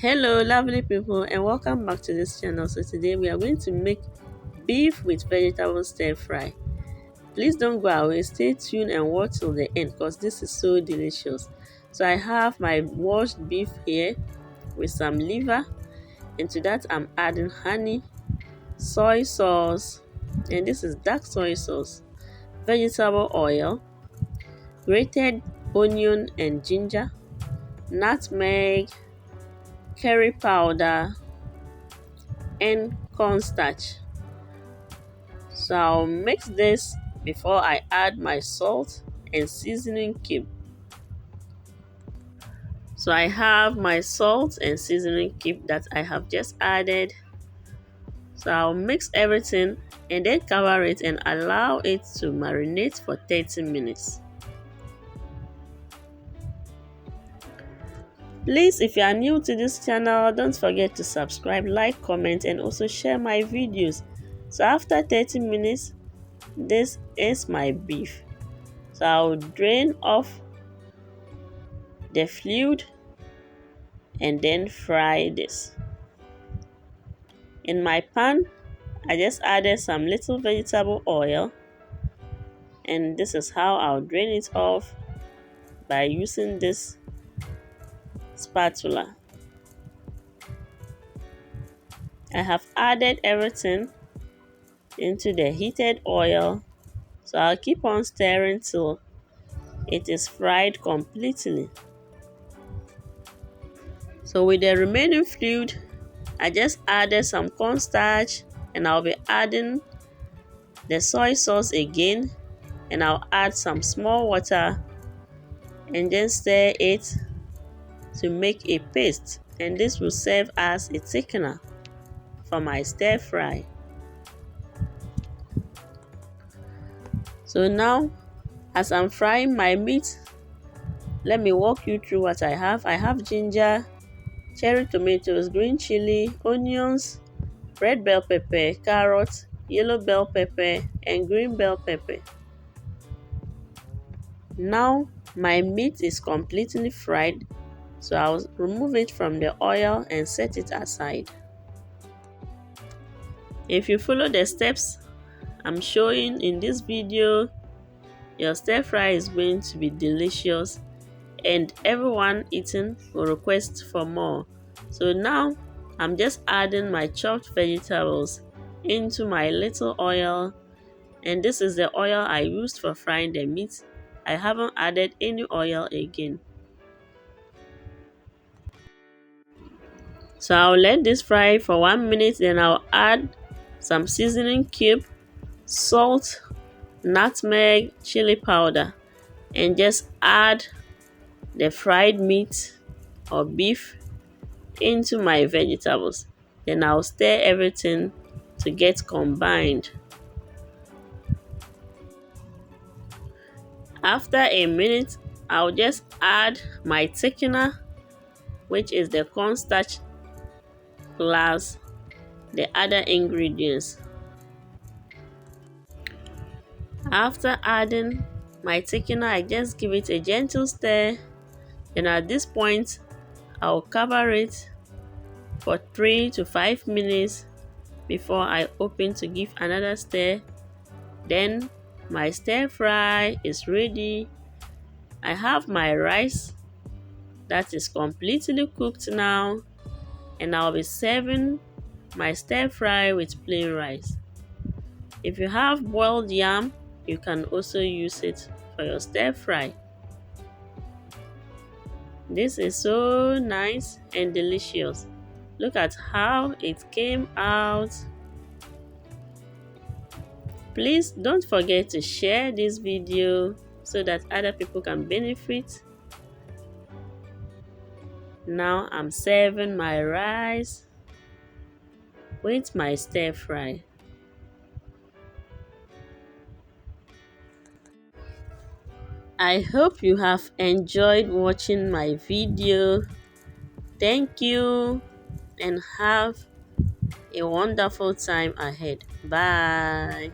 Hello lovely people and welcome back to this channel. So today we are going to make beef with vegetable stir fry. Please don't go away, stay tuned and watch till the end because this is so delicious. So I have my washed beef here with some liver, and to that I'm adding honey, soy sauce, and this is dark soy sauce, vegetable oil, grated onion and ginger, nutmeg, curry powder, and cornstarch. So I'll mix this before I add my salt and seasoning cube. So I have my salt and seasoning cube that I have just added. So I'll mix everything and then cover it and allow it to marinate for 30 minutes. Please, if you are new to this channel, don't forget to subscribe, like, comment, and also share my videos. So after 30 minutes, this is my beef. So I'll drain off the fluid and then fry this. In my pan, I just added some little vegetable oil, and this is how I'll drain it off by using this spatula. I have added everything into the heated oil, so I'll keep on stirring till it is fried completely. So with the remaining fluid, I just added some cornstarch, and I'll be adding the soy sauce again, and I'll add some small water and then stir it to make a paste, and this will serve as a thickener for my stir fry. So now, as I'm frying my meat, let me walk you through what I have. I have ginger, cherry tomatoes, green chili, onions, red bell pepper, carrots, yellow bell pepper, and green bell pepper. Now my meat is completely fried, so I'll remove it from the oil and set it aside. If you follow the steps I'm showing in this video, your stir fry is going to be delicious and everyone eating will request for more. So now I'm just adding my chopped vegetables into my little oil, and this is the oil I used for frying the meat. I haven't added any oil again. So I'll let this fry for 1 minute, then I'll add some seasoning cube, salt, nutmeg, chili powder, and just add the fried meat or beef into my vegetables. Then I'll stir everything to get combined. After a minute, I'll just add my thickener, which is the cornstarch plus the other ingredients. After adding my thickener, I just give it a gentle stir, and at this point I'll cover it for 3 to 5 minutes before I open to give another stir. Then my stir fry is ready. I have my rice that is completely cooked now, and I'll be serving my stir fry with plain rice. If you have boiled yam, you can also use it for your stir fry. This is so nice and delicious. Look at how it came out. Please don't forget to share this video so that other people can benefit. Now I'm serving my rice with my stir fry. I hope you have enjoyed watching my video. Thank you and have a wonderful time ahead. Bye.